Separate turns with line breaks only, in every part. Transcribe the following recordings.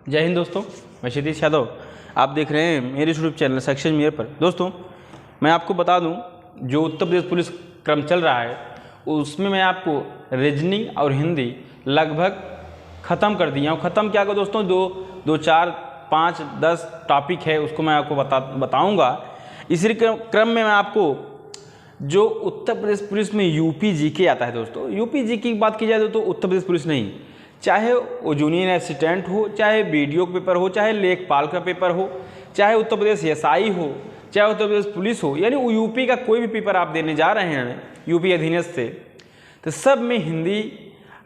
जय हिंद दोस्तों, मैं क्षितिज यादव। आप देख रहे हैं मेरे यूट्यूब चैनल सक्सेस मेयर पर। दोस्तों, मैं आपको बता दूं, जो उत्तर प्रदेश पुलिस क्रम चल रहा है उसमें मैं आपको रीजनिंग और हिंदी लगभग ख़त्म कर दिया हूँ। ख़त्म क्या कर दोस्तों, दो 4 5 10 टॉपिक है, उसको मैं आपको बताऊँगा। इसी क्रम में मैं आपको जो उत्तर प्रदेश पुलिस में यूपी जीके आता है दोस्तों, यूपी जीके की बात की जाए तो उत्तर प्रदेश पुलिस नहीं, चाहे वो जूनियर असिस्टेंट हो, चाहे बीडीओ का पेपर हो, चाहे लेखपाल का पेपर हो, चाहे उत्तर प्रदेश एसआई हो, चाहे उत्तर प्रदेश पुलिस हो, यानी वो यूपी का कोई भी पेपर आप देने जा रहे हैं यूपी अधीनस्थ से, तो सब में हिंदी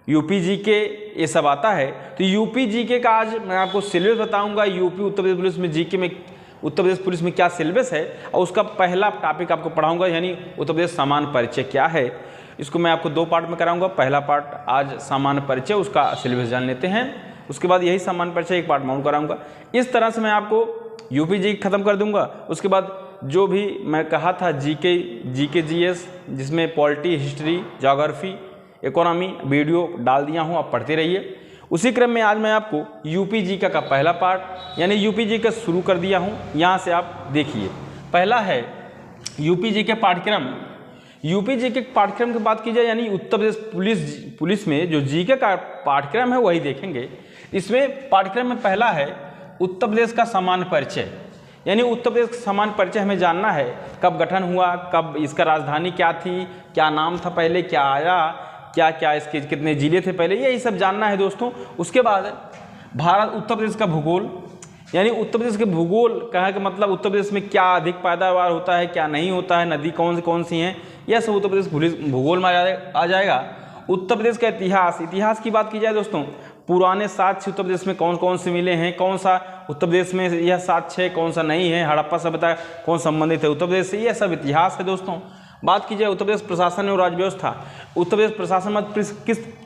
यूपी जीके ये सब आता है। तो यूपी जीके का आज मैं आपको सिलेबस बताऊंगा। यूपी उत्तर प्रदेश पुलिस में जीके में उत्तर प्रदेश पुलिस में क्या सिलेबस है, और उसका पहला टॉपिक आपको पढ़ाऊंगा, यानी उत्तर प्रदेश सामान्य परिचय क्या है। इसको मैं आपको 2 पार्ट में कराऊंगा। पहला पार्ट आज सामान्य परिचय, उसका सिलेबस जान लेते हैं। उसके बाद यही सामान्य परिचय 1 पार्ट माउंट कराऊंगा। इस तरह से मैं आपको यूपी जी खत्म कर दूंगा। उसके बाद जो भी मैं कहा था जीके जीएस, जिसमें polity, history, geography, economy video डाल दिया हूँ, आप पढ़ते रहिए। उसी क्रम में आज मैं आपको यूपी जी का पहला पार्ट यानी यूपी जी का शुरू कर दिया हूँ। यहाँ से आप देखिए, पहला है यूपी जी के पाठ्यक्रम। यूपी जी के पाठ्यक्रम की बात की जाए, यानी उत्तर प्रदेश पुलिस में जो जीके का पाठ्यक्रम है वही देखेंगे। इसमें पाठ्यक्रम में पहला है उत्तर प्रदेश का सामान्य परिचय, यानी उत्तर प्रदेश का सामान्य परिचय हमें जानना है। कब गठन हुआ, कब इसका राजधानी क्या थी, क्या नाम था पहले, क्या आया, क्या क्या इसके कितने जिले थे पहले, यही सब जानना है दोस्तों। उसके बाद भारत उत्तर प्रदेश का भूगोल, यानी उत्तर प्रदेश के भूगोल कहा कि मतलब उत्तर प्रदेश में क्या अधिक पैदावार होता है, क्या नहीं होता है, नदी कौन सी हैं, यह सब उत्तर प्रदेश भूगोल में आ जाएगा। उत्तर प्रदेश का इतिहास की बात की जाए दोस्तों, पुराने साक्ष्य उत्तर प्रदेश में कौन से मिले हैं, कौन सा उत्तर प्रदेश में यह साक्ष्य है, कौन सा नहीं है, हड़प्पा सभ्यता कौन संबंधित है उत्तर प्रदेश से, यह सब इतिहास है दोस्तों। बात की जाए उत्तर प्रदेश प्रशासन और राज्य व्यवस्था, उत्तर प्रदेश प्रशासन में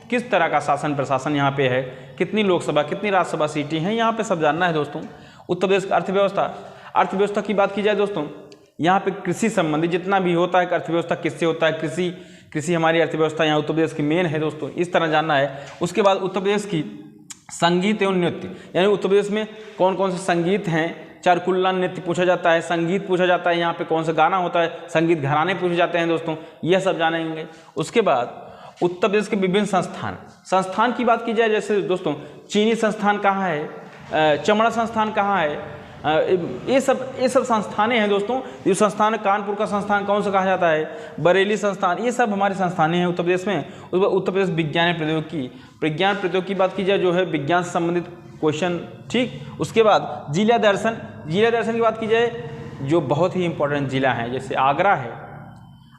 किस तरह का शासन प्रशासन यहाँ पे है, कितनी लोकसभा कितनी राज्यसभा सीटें हैं, यहाँ पे सब जानना है दोस्तों। उत्तर प्रदेश का अर्थव्यवस्था की बात की जाए दोस्तों, यहाँ पे कृषि संबंधी जितना भी होता है, अर्थव्यवस्था किससे होता है, कृषि हमारी अर्थव्यवस्था यहाँ उत्तर प्रदेश की मेन है दोस्तों, इस तरह जानना है। उसके बाद उत्तर प्रदेश की संगीत एवं नृत्य, यानी उत्तर प्रदेश में कौन से संगीत हैं, चारकुल्ला नृत्य पूछा जाता है, संगीत पूछा जाता है, यहाँ पे कौन सा गाना होता है, संगीत घराने पूछे जाते हैं दोस्तों, यह सब जानेंगे। उसके बाद उत्तर प्रदेश के विभिन्न संस्थान की बात की जाए, जैसे दोस्तों चीनी संस्थान कहाँ है, चमड़ा संस्थान कहाँ है, ये सब संस्थानें हैं दोस्तों। ये संस्थान, कानपुर का संस्थान कौन सा कहा जाता है, बरेली संस्थान, ये सब हमारे संस्थानें हैं उत्तर प्रदेश में। उसके बाद उत्तर प्रदेश विज्ञान प्रौद्योगिकी की बात की जाए, जो है विज्ञान से संबंधित क्वेश्चन, ठीक। उसके बाद जिला दर्शन की बात की जाए, जो बहुत ही इंपॉर्टेंट जिला है, जैसे आगरा है,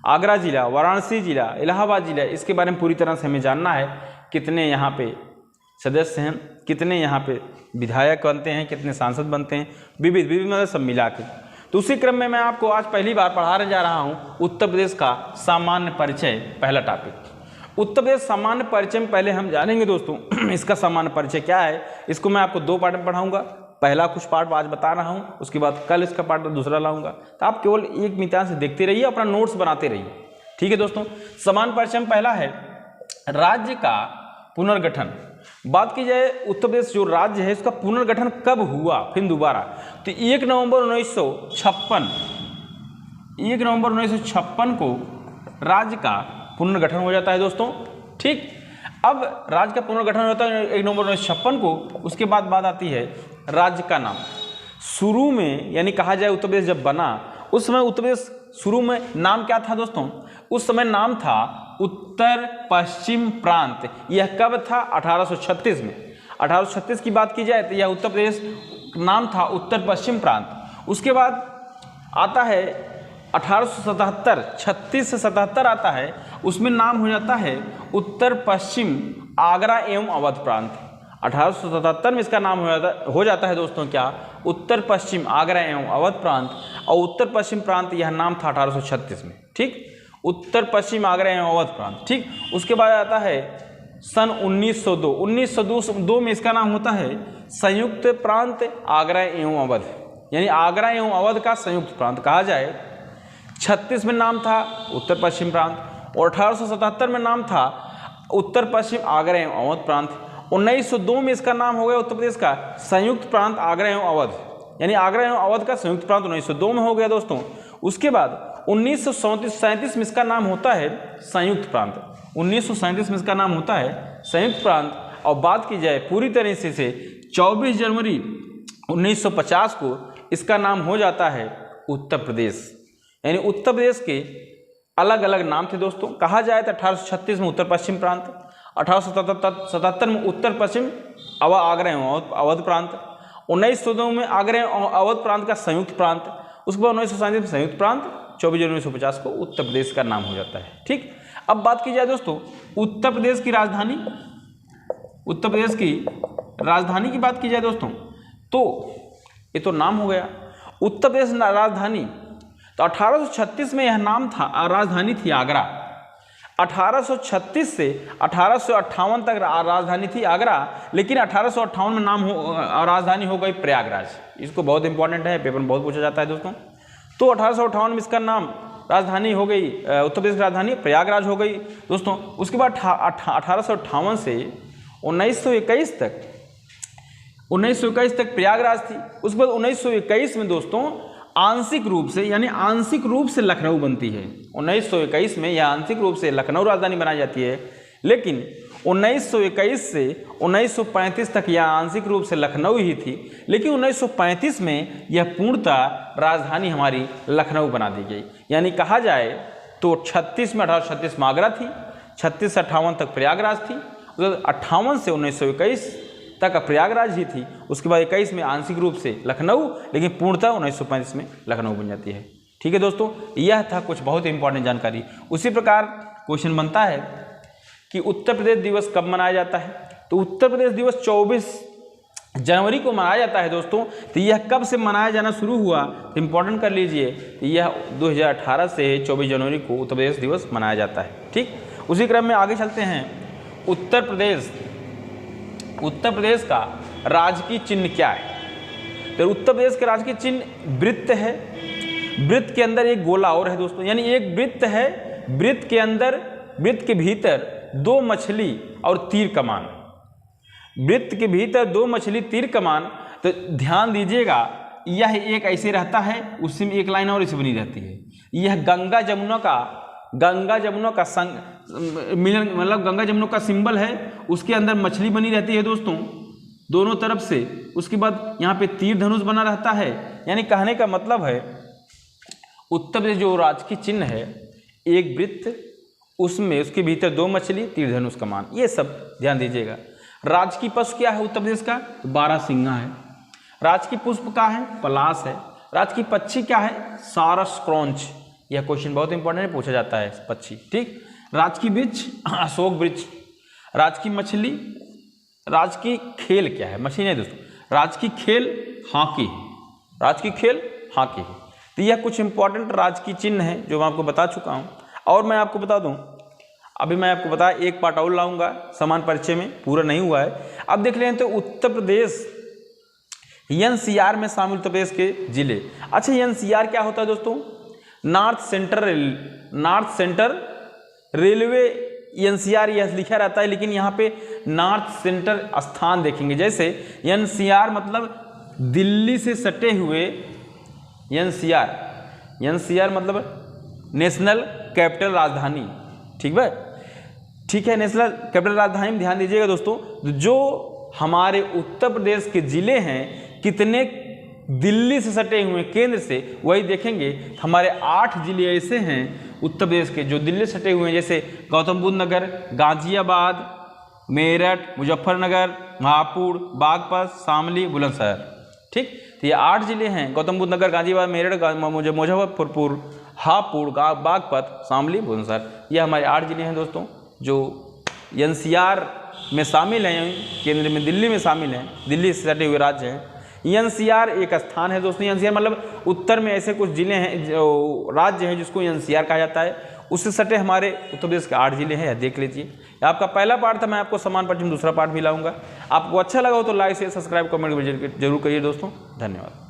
आगरा जिला, वाराणसी जिला, इलाहाबाद जिला, इसके बारे में पूरी तरह से हमें जानना है। कितने यहाँ पे सदस्य हैं, कितने यहाँ पे विधायक बनते हैं, कितने सांसद बनते हैं, विविध मतलब सब मिला के। तो उसी क्रम में मैं आपको आज पहली बार पढ़ाने जा रहा हूँ उत्तर प्रदेश का सामान्य परिचय, पहला टॉपिक। उत्तर प्रदेश सामान्य परिचय में पहले हम जानेंगे दोस्तों इसका सामान्य परिचय क्या है। इसको मैं आपको 2 पार्ट में पढ़ाऊंगा। पहला कुछ पार्ट आज बता रहा हूँ, उसके बाद कल इसका पार्ट दूसरा लाऊंगा। तो आप केवल एक मिनट से देखते रहिए, अपना नोट्स बनाते रहिए, ठीक है दोस्तों। सामान्य परिचय में पहला है राज्य का पुनर्गठन। बात की जाए उत्तर प्रदेश जो राज्य है, इसका पुनर्गठन कब हुआ फिर दोबारा, तो 1 नवंबर 1956 को राज्य का पुनर्गठन हो जाता है दोस्तों, ठीक। अब राज्य का पुनर्गठन होता है 1 नवंबर 1956 को। उसके बाद बात आती है राज्य का नाम। शुरू में यानी कहा जाए उत्तर प्रदेश जब बना, उस समय उत्तर प्रदेश शुरू में नाम क्या था दोस्तों, उस समय नाम था उत्तर पश्चिम प्रांत। यह कब था, 1836 में। 1836 की बात की जाए तो यह उत्तर प्रदेश नाम था उत्तर पश्चिम प्रांत। उसके बाद आता है 1877, 36 से 77 आता है, उसमें नाम हो जाता है उत्तर पश्चिम आगरा एवं अवध प्रांत। 1877 में इसका नाम हो जाता है दोस्तों क्या, उत्तर पश्चिम आगरा एवं अवध प्रांत। और उत्तर पश्चिम प्रांत यह नाम था 1836 में, ठीक। उत्तर पश्चिम आगरा एवं अवध प्रांत, ठीक। उसके बाद आता है सन 1902 में इसका नाम होता है संयुक्त प्रांत आगरा एवं अवध, यानी आगरा एवं अवध का संयुक्त प्रांत कहा जाए। 36 में नाम था उत्तर पश्चिम प्रांत, और 1877 में नाम था उत्तर पश्चिम आगरा एवं अवध प्रांत। 1902 में इसका नाम हो गया उत्तर प्रदेश का संयुक्त प्रांत आगरा एवं अवध, यानी आगरा एवं अवध का संयुक्त प्रांत 1902 में हो गया दोस्तों। उसके बाद 1937 में इसका नाम होता है संयुक्त प्रांत, 1937 में इसका नाम होता है संयुक्त प्रांत। और बात की जाए पूरी तरह से 24 जनवरी 1950 को इसका नाम हो जाता है उत्तर प्रदेश। यानी उत्तर प्रदेश के अलग अलग नाम थे दोस्तों। कहा जाए तो 1836 में उत्तर पश्चिम प्रांत, 1877 में उत्तर पश्चिम आगरा एवं अवध प्रांत, 1902 में आगरा एवं अवध प्रांत का संयुक्त प्रांत, उसके बाद 1937 में संयुक्त प्रांत, 24 जनवरी 1950 को उत्तर प्रदेश का नाम हो जाता है। ठीक, अब बात की जाए दोस्तों उत्तर प्रदेश की राजधानी, उत्तर प्रदेश की राजधानी की बात की जाए दोस्तों तो ये तो नाम हो गया उत्तर प्रदेश राजधानी। तो 1836 में यह नाम था, राजधानी थी आगरा। 1836 से 1858 तक राजधानी थी आगरा, लेकिन 1858 में नाम राजधानी हो गई प्रयागराज। इसको बहुत इंपॉर्टेंट है, पेपर में बहुत पूछा जाता है दोस्तों। तो 1858 में इसका नाम राजधानी हो गई, उत्तर प्रदेश की राजधानी प्रयागराज हो गई दोस्तों। उसके बाद 1858 से 1921 तक प्रयागराज थी। उसके बाद 1921 में दोस्तों आंशिक रूप से, यानी आंशिक रूप से लखनऊ बनती है। 1921 में यह आंशिक रूप से लखनऊ राजधानी बनाई जाती है, लेकिन 1921 से 1935 तक यह आंशिक रूप से लखनऊ ही थी, लेकिन 1935 में यह पूर्णतः राजधानी हमारी लखनऊ बना दी गई। यानी कहा जाए तो 36 में 1836 में आगरा थी, 36 से 58 तक प्रयागराज थी, 58 से 1921 तक प्रयागराज ही थी। उसके बाद 21 में आंशिक रूप से लखनऊ, लेकिन पूर्णतः 1935 में लखनऊ बन जाती है। ठीक है दोस्तों, यह था कुछ बहुत इंपॉर्टेंट जानकारी। उसी प्रकार क्वेश्चन बनता है कि उत्तर प्रदेश दिवस कब मनाया जाता है। तो उत्तर प्रदेश दिवस 24 जनवरी को मनाया जाता है दोस्तों। तो यह कब से मनाया जाना शुरू हुआ, तो इंपॉर्टेंट कर लीजिए, तो यह 2018 से 24 जनवरी को उत्तर प्रदेश दिवस मनाया जाता है। ठीक, उसी क्रम में आगे चलते हैं। उत्तर प्रदेश का राजकीय चिन्ह क्या है। तो उत्तर प्रदेश का राजकीय चिन्ह वृत्त है। वृत्त के अंदर एक गोला और है दोस्तों, यानी एक वृत्त है, वृत्त के अंदर, वृत्त के भीतर 2 मछली और तीर कमान। वृत्त के भीतर 2 मछली तीर कमान। तो ध्यान दीजिएगा, यह एक ऐसे रहता है, उसी में एक लाइन और इसे बनी रहती है। यह गंगा जमुना का मिलन, मतलब गंगा जमुना का सिंबल है, उसके अंदर मछली बनी रहती है दोस्तों दोनों तरफ से। उसके बाद यहाँ पे तीर धनुष बना रहता है। यानी कहने का मतलब है उत्तर प्रदेश जो राजकीय चिन्ह है, एक वृत्त, उसमें उसके भीतर 2 मछली, तीर धनुष कमान, ये सब ध्यान दीजिएगा। राजकीय पशु क्या है उत्तर प्रदेश का, 12 सिंगा है। राजकीय पुष्प क्या है, पलाश है। राजकीय पक्षी क्या है, सारस क्रॉन्च। यह क्वेश्चन बहुत इंपॉर्टेंट है, पूछा जाता है पक्षी। ठीक, राजकीय वृक्ष अशोक वृक्ष। राजकीय मछली, राजकीय खेल क्या है, मछली नहीं दोस्तों, राजकीय खेल हॉकी है। राजकीय खेल हॉकी है। तो यह कुछ इंपॉर्टेंट राजकीय चिन्ह है जो मैं आपको बता चुका हूँ। और मैं आपको बता दूँ, अभी मैं आपको बताया एक पार्ट और लाऊंगा समान परिचय में, पूरा नहीं हुआ है। अब देख लें तो उत्तर प्रदेश एनसीआर में शामिल उत्तर प्रदेश के जिले। अच्छा, एनसीआर क्या होता है दोस्तों, नॉर्थ सेंटर रेलवे एनसीआर यह लिखा रहता है, लेकिन यहाँ पे नॉर्थ सेंटर स्थान देखेंगे। जैसे एनसीआर मतलब दिल्ली से सटे हुए, एनसीआर मतलब नेशनल कैपिटल राजधानी। ठीक है, ठीक है, नेशनल कैपिटल राजधानी में ध्यान दीजिएगा दोस्तों। जो हमारे उत्तर प्रदेश के जिले हैं, कितने दिल्ली से सटे हुए केंद्र से, वही देखेंगे। हमारे 8 जिले ऐसे हैं उत्तर प्रदेश के जो दिल्ली से सटे हुए हैं, जैसे गौतम बुद्ध नगर, गाजियाबाद, मेरठ, मुजफ्फरनगर, महापुर, बागपत, शामली, बुलंदशहर। ठीक, तो ये 8 जिले हैं, गौतम बुद्ध नगर, गाजियाबाद, मेरठ, मुजफ्फरपुर, हापुड़, बागपत, शामली, बुलंदशहर। ये हमारे 8 जिले हैं दोस्तों जो एनसीआर में शामिल हैं, केंद्र में दिल्ली में शामिल हैं, दिल्ली से सटे हुए राज्य हैं। एनसीआर एक स्थान है दोस्तों। एनसीआर मतलब उत्तर में ऐसे कुछ जिले हैं, जो राज्य हैं, जिसको एनसीआर कहा जाता है। उससे सटे हमारे उत्तर प्रदेश के 8 जिले हैं, यह देख लीजिए। आपका पहला पार्ट था, मैं आपको समान परिचय में दूसरा पार्ट भी लाऊंगा। आपको अच्छा लगा हो तो लाइक शेयर सब्सक्राइब कमेंट जरूर करिए दोस्तों। धन्यवाद।